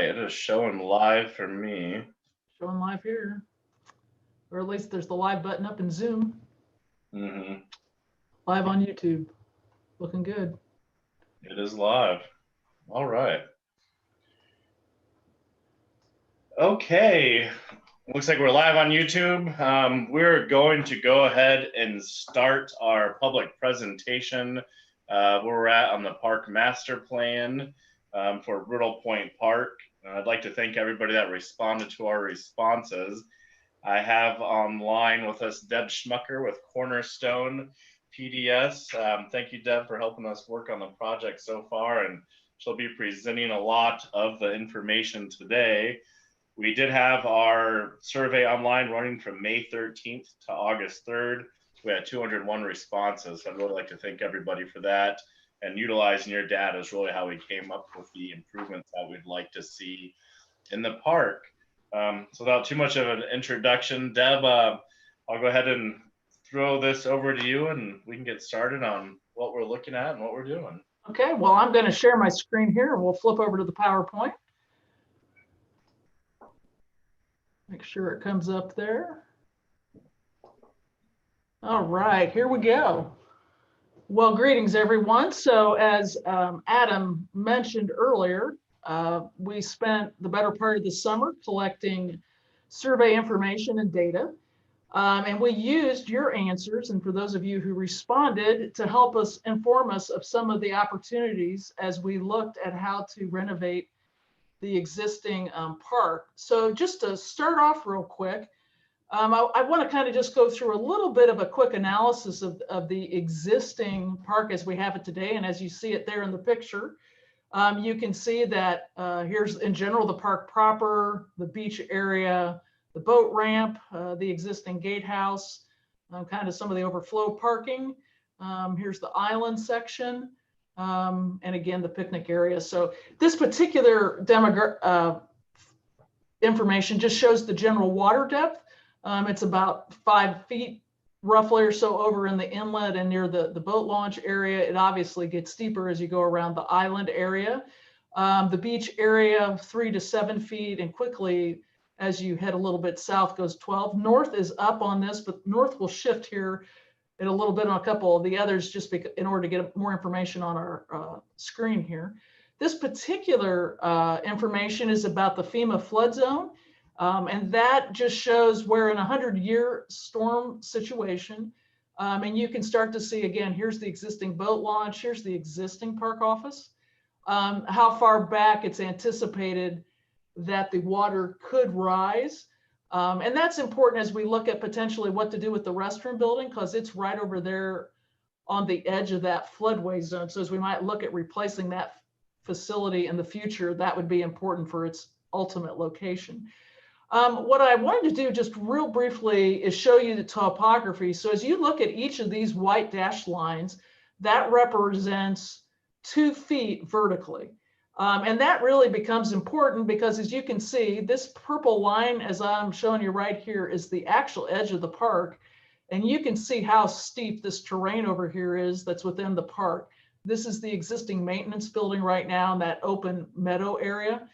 right, it is showing live for me. Showing live here. Or at least there's the live button up in Zoom. Mm-hmm. Live on YouTube. Looking good. It is live. All right. Okay. Looks like we're live on YouTube. We're going to go ahead and start our public presentation where we're at on the park master plan for Riddle Point Park. I'd like to thank everybody that responded to our responses. I have online with us Deb Schmucker with Cornerstone PDS. Thank you, Deb, for helping us work on the project so far, and she'll be presenting a lot of the information today. We did have our survey online running from May 13th to August 3rd. We had 201 responses. So I'd really like to thank everybody for that. And utilizing your data is really how we came up with the improvements that we'd like to see in the park. So without too much of an introduction, Deb, I'll go ahead and throw this over to you and we can get started on what we're looking at and what we're doing. Okay, well, I'm going to share my screen here and we'll flip over to the PowerPoint. Make sure it comes up there. All right, here we go. Well, greetings, everyone. So as Adam mentioned earlier, we spent the better part of the summer collecting survey information and data. And we used your answers, and for those of you who responded, to help us inform us of some of the opportunities as we looked at how to renovate the existing park. So just to start off real quick, I want to kind of just go through a little bit of a quick analysis of the existing park as we have it today. And as you see it there in the picture, you can see that here's in general the park proper, the beach area, the boat ramp, the existing gatehouse, kind of some of the overflow parking. Here's the island section. And again, the picnic area. So this particular information just shows the general water depth. It's about 5 feet roughly or so over in the inlet and near the boat launch area. It obviously gets deeper as you go around the island area. The beach area, 3 to 7 feet, and quickly as you head a little bit south goes 12. North is up on this, but north will shift here in a little bit on a couple of the others just in order to get more information on our screen here. This particular information is about the FEMA flood zone. And that just shows we're in a 100-year storm situation. And you can start to see, again, here's the existing boat launch. Here's the existing park office. How far back it's anticipated that the water could rise. And that's important as we look at potentially what to do with the restroom building, because it's right over there on the edge of that floodway zone. So as we might look at replacing that facility in the future, that would be important for its ultimate location. What I wanted to do just real briefly is show you the topography. So as you look at each of these white dashed lines, that represents 2 feet vertically. And that really becomes important because as you can see, this purple line, as I'm showing you right here, is the actual edge of the park. And you can see how steep this terrain over here is that's within the park. This is the existing maintenance building right now in that open meadow area.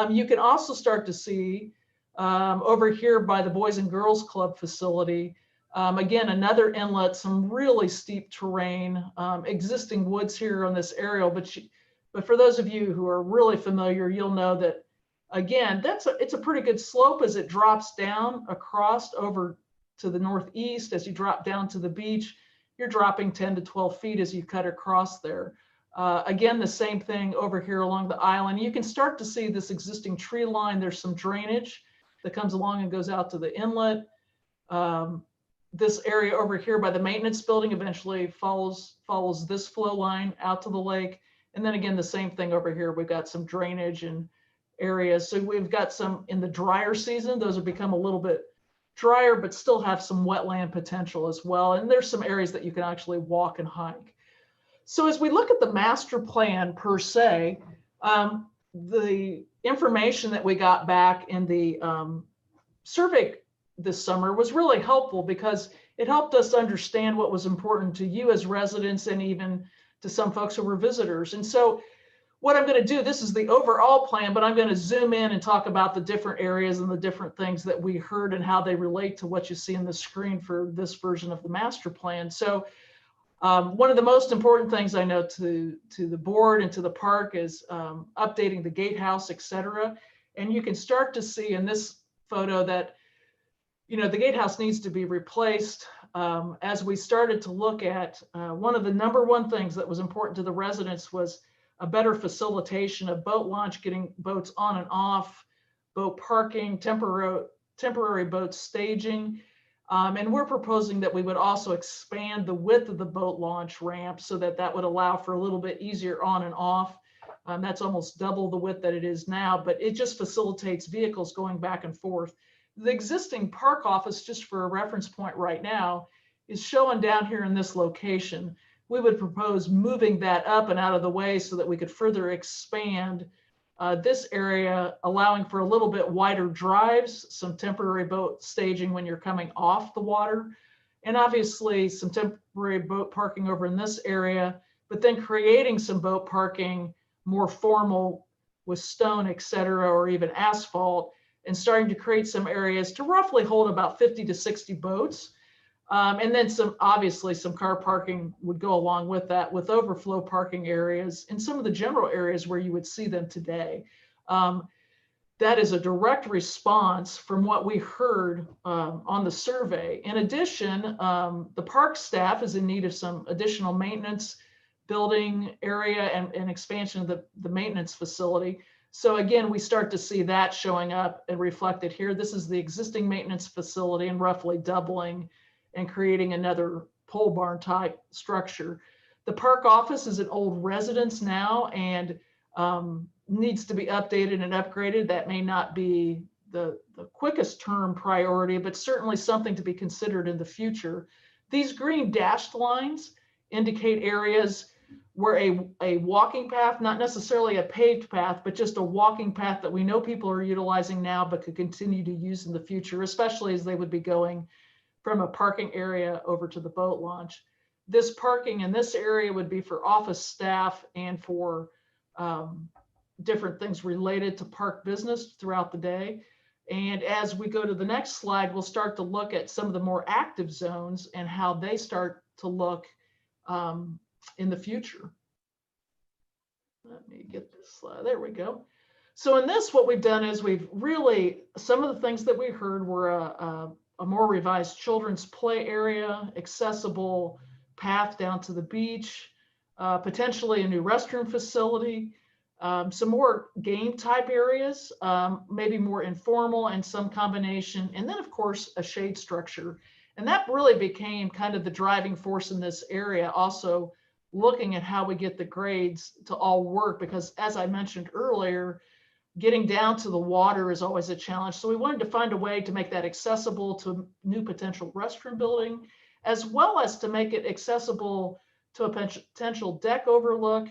You can also start to see over here by the Boys and Girls Club facility, again, another inlet, some really steep terrain, existing woods here on this aerial, but for those of you who are really familiar, you'll know that, again, it's a pretty good slope as it drops down across over to the northeast. As you drop down to the beach, you're dropping 10 to 12 feet as you cut across there. Again, the same thing over here along the island. You can start to see this existing tree line. There's some drainage that comes along and goes out to the inlet. This area over here by the maintenance building eventually follows this flow line out to the lake. And then again, the same thing over here. We've got some drainage and areas. So we've got some in the drier season. Those have become a little bit drier, but still have some wetland potential as well. And there's some areas that you can actually walk and hike. So as we look at the master plan per se, the information that we got back in the survey this summer was really helpful because it helped us understand what was important to you as residents and even to some folks who were visitors. And so what I'm going to do, this is the overall plan, but I'm going to zoom in and talk about the different areas and the different things that we heard and how they relate to what you see on the screen for this version of the master plan. So one of the most important things I know to the board and to the park is updating the gatehouse, et cetera. And you can start to see in this photo that, you know, the gatehouse needs to be replaced. As we started to look at, one of the #1 things that was important to the residents was a better facilitation of boat launch, getting boats on and off, boat parking, temporary boat staging. And we're proposing that we would also expand the width of the boat launch ramp so that that would allow for a little bit easier on and off. That's almost double the width that it is now, but it just facilitates vehicles going back and forth. The existing park office, just for a reference point right now, is showing down here in this location. We would propose moving that up and out of the way so that we could further expand this area, allowing for a little bit wider drives, some temporary boat staging when you're coming off the water, and obviously some temporary boat parking over in this area, but then creating some boat parking more formal with stone, et cetera, or even asphalt, and starting to create some areas to roughly hold about 50 to 60 boats. And then obviously some car parking would go along with that, with overflow parking areas in some of the general areas where you would see them today. That is a direct response from what we heard on the survey. In addition, the park staff is in need of some additional maintenance, building area, and expansion of the maintenance facility. So again, we start to see that showing up and reflected here. This is the existing maintenance facility and roughly doubling and creating another pole barn type structure. The park office is an old residence now and needs to be updated and upgraded. That may not be the quickest term priority, but certainly something to be considered in the future. These green dashed lines indicate areas where a walking path, not necessarily a paved path, but just a walking path that we know people are utilizing now, but could continue to use in the future, especially as they would be going from a parking area over to the boat launch. This parking in this area would be for office staff and for different things related to park business throughout the day. And as we go to the next slide, we'll start to look at some of the more active zones and how they start to look in the future. Let me get this slide. There we go. So in this, what we've done is we've really, some of the things that we heard were a more revised children's play area, accessible path down to the beach, potentially a new restroom facility, some more game type areas, maybe more informal and some combination, and then of course a shade structure. And that really became kind of the driving force in this area, also looking at how we get the grades to all work, because as I mentioned earlier, getting down to the water is always a challenge. So we wanted to find a way to make that accessible to a new potential restroom building, as well as to make it accessible to a potential deck overlook.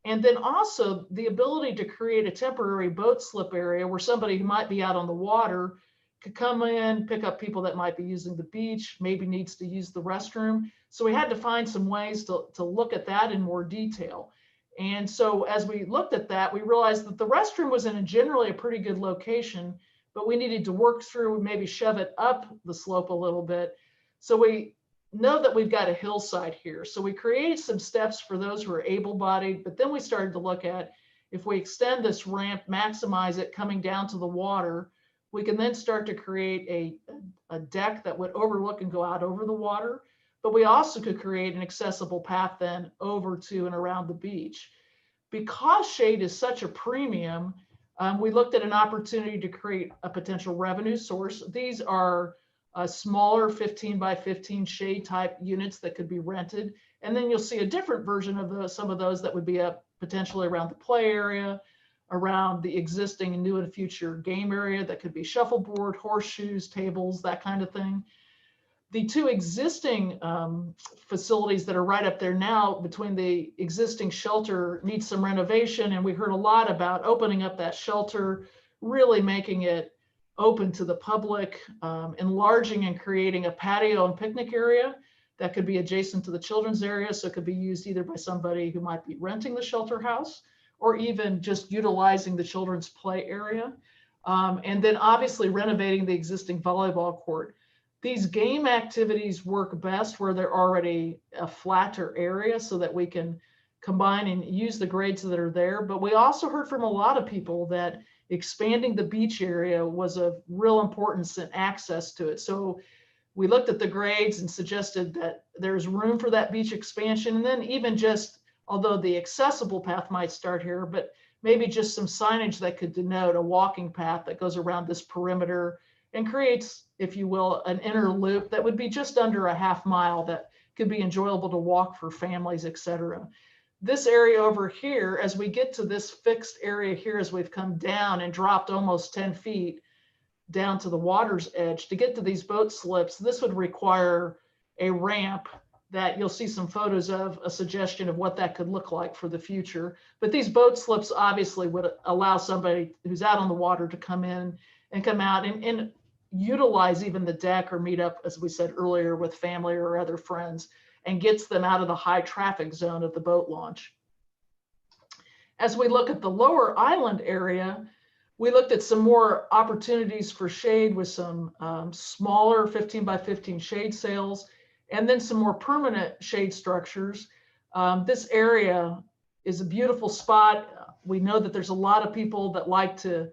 And then also the ability to create a temporary boat slip area where somebody who might be out on the water could come in, pick up people that might be using the beach, maybe needs to use the restroom. So we had to find some ways to look at that in more detail. And so as we looked at that, we realized that the restroom was in generally a pretty good location, but we needed to work through, maybe shove it up the slope a little bit. So we know that we've got a hillside here. So we created some steps for those who are able-bodied, but then we started to look at, if we extend this ramp, maximize it coming down to the water, we can then start to create a deck that would overlook and go out over the water. But we also could create an accessible path then over to and around the beach. Because shade is such a premium, we looked at an opportunity to create a potential revenue source. These are smaller 15 by 15 shade type units that could be rented. And then you'll see a different version of some of those that would be up potentially around the play area, around the existing and new and future game area that could be shuffleboard, horseshoes, tables, that kind of thing. The two existing facilities that are right up there now between the existing shelter need some renovation. And we heard a lot about opening up that shelter, really making it open to the public, enlarging and creating a patio and picnic area that could be adjacent to the children's area. So it could be used either by somebody who might be renting the shelter house or even just utilizing the children's play area. And then obviously renovating the existing volleyball court. These game activities work best where they're already a flatter area so that we can combine and use the grades that are there. But we also heard from a lot of people that expanding the beach area was of real importance and access to it. So we looked at the grades and suggested that there's room for that beach expansion. And then even just, although the accessible path might start here, but maybe just some signage that could denote a walking path that goes around this perimeter and creates, if you will, an inner loop that would be just under a half mile that could be enjoyable to walk for families, etc. This area over here, as we get to this fixed area here, as we've come down and dropped almost 10 feet down to the water's edge, to get to these boat slips, this would require a ramp that you'll see some photos of, a suggestion of what that could look like for the future. But these boat slips obviously would allow somebody who's out on the water to come in and come out and utilize even the deck or meet up, as we said earlier, with family or other friends, and gets them out of the high traffic zone of the boat launch. As we look at the lower island area, we looked at some more opportunities for shade with some smaller 15 by 15 shade sails, and then some more permanent shade structures. This area is a beautiful spot. We know that there's a lot of people that like to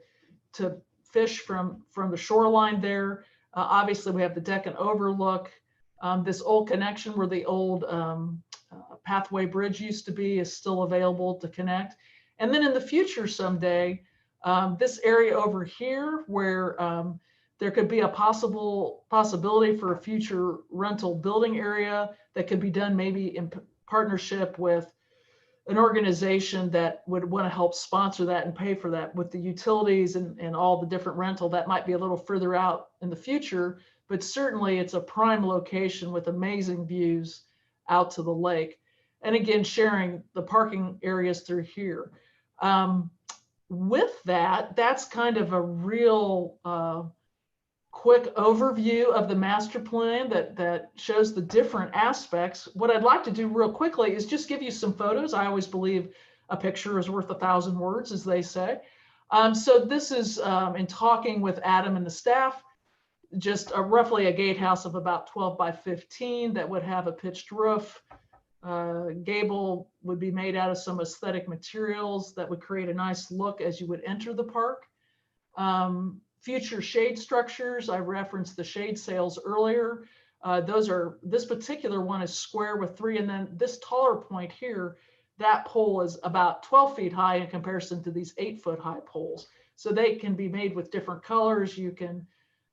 fish from the shoreline there. Obviously, we have the deck and overlook. This old connection where the old pathway bridge used to be is still available to connect. And then in the future someday, this area over here where there could be a possibility for a future rental building area that could be done maybe in partnership with an organization that would want to help sponsor that and pay for that with the utilities and all the different rental. That might be a little further out in the future, but certainly it's a prime location with amazing views out to the lake. And again, sharing the parking areas through here. With that, that's kind of a real quick overview of the master plan that shows the different aspects. What I'd like to do real quickly is just give you some photos. I always believe a picture is worth 1,000 words, as they say. So this is in talking with Adam and the staff, just roughly a gatehouse of about 12 by 15 that would have a pitched roof. Gable would be made out of some aesthetic materials that would create a nice look as you would enter the park. Future shade structures, I referenced the shade sails earlier. This particular one is square with 3, and then this taller point here, that pole is about 12 feet high in comparison to these 8-foot high poles. So they can be made with different colors. You can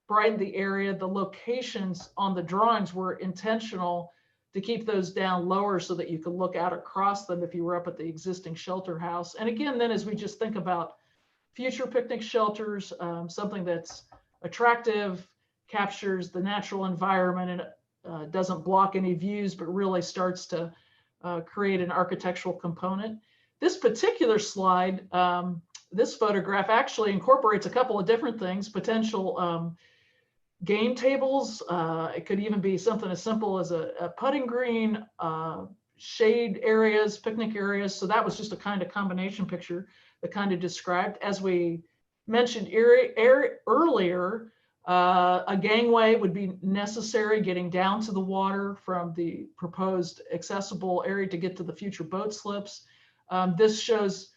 brighten the area. The locations on the drawings were intentional to keep those down lower so that you could look out across them if you were up at the existing shelter house. And again, then as we just think about future picnic shelters, something that's attractive, captures the natural environment, and doesn't block any views, but really starts to create an architectural component. This particular slide, this photograph actually incorporates a couple of different things, potential game tables. It could even be something as simple as a putting green, shade areas, picnic areas. So that was just a kind of combination picture that kind of described, as we mentioned earlier, a gangway would be necessary getting down to the water from the proposed accessible area to get to the future boat slips. This shows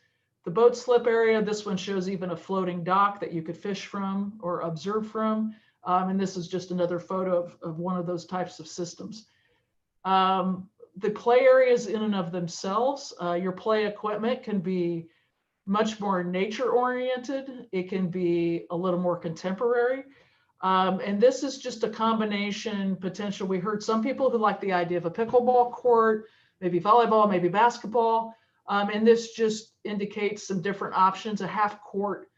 the boat slip area. This one shows even a floating dock that you could fish from or observe from. And this is just another photo of one of those types of systems. The play areas in and of themselves, your play equipment can be much more nature oriented. It can be a little more contemporary. And this is just a combination potential. We heard some people who like the idea of a pickleball court, maybe volleyball, maybe basketball. And this just indicates some different options. A half court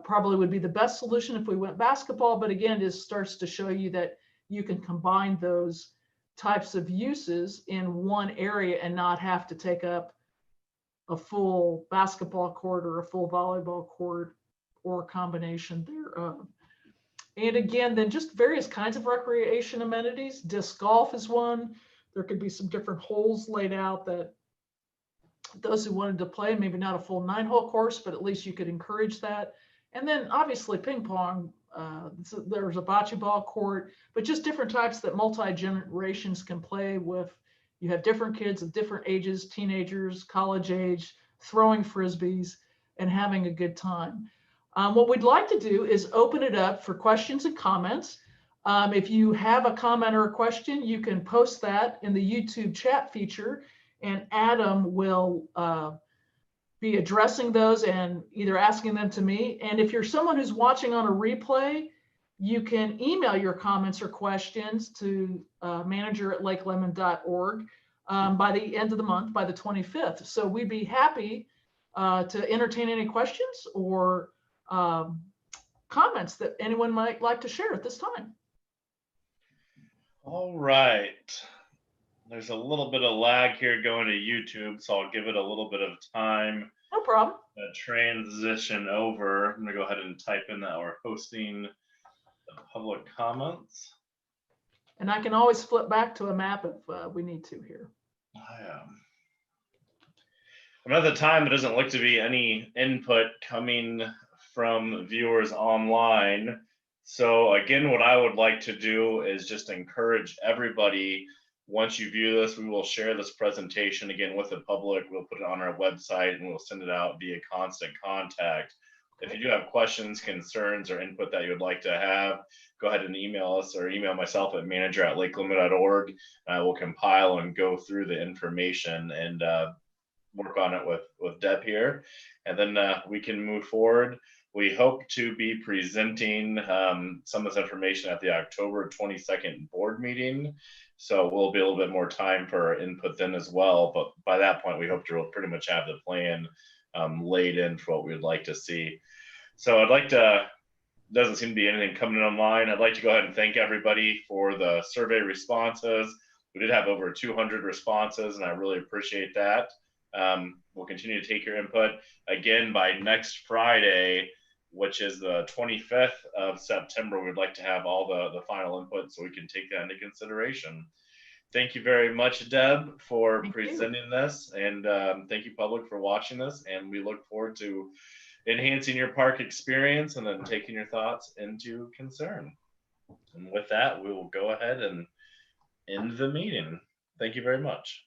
probably would be the best solution if we went basketball. But again, this starts to show you that you can combine those types of uses in one area and not have to take up a full basketball court or a full volleyball court or a combination thereof. And again, then just various kinds of recreation amenities. Disc golf is one. There could be some different holes laid out that those who wanted to play, maybe not a full 9-hole course, but at least you could encourage that. And then obviously ping pong, so there's a bocce ball court, but just different types that multi-generations can play with. You have different kids of different ages, teenagers, college age, throwing frisbees and having a good time. What we'd like to do is open it up for questions and comments. If you have a comment or a question, you can post that in the YouTube chat feature, and Adam will be addressing those and either asking them to me. And if you're someone who's watching on a replay, you can email your comments or questions to manager@lakelemon.org by the end of the month, by the 25th. So we'd be happy to entertain any questions or comments that anyone might like to share at this time. All right. There's a little bit of lag here going to YouTube, so I'll give it a little bit of time. No problem. To transition over. I'm going to go ahead and type in that we're hosting the public comments. And I can always flip back to a map if we need to here. I'm at the time, there doesn't look to be any input coming from viewers online. So again, what I would like to do is just encourage everybody. Once you view this, we will share this presentation again with the public. We'll put it on our website and we'll send it out via constant contact. If you do have questions, concerns, or input that you would like to have, go ahead and email us or email myself at manager@lakelemon.org. I will compile and go through the information and work on it with Deb here. And then we can move forward. We hope to be presenting some of this information at the October 22nd board meeting. So we'll be a little bit more time for input then as well. But by that point, we hope to pretty much have the plan laid in for what we would like to see. So I'd like to, doesn't seem to be anything coming online. I'd like to go ahead and thank everybody for the survey responses. We did have over 200 responses, and I really appreciate that. We'll continue to take your input. Again, by next Friday, which is the 25th of September, we'd like to have all the final input so we can take that into consideration. Thank you very much, Deb, for presenting this, and thank you, public, for watching this, and we look forward to enhancing your park experience and then taking your thoughts into concern. And with that, we will go ahead and end the meeting. Thank you very much.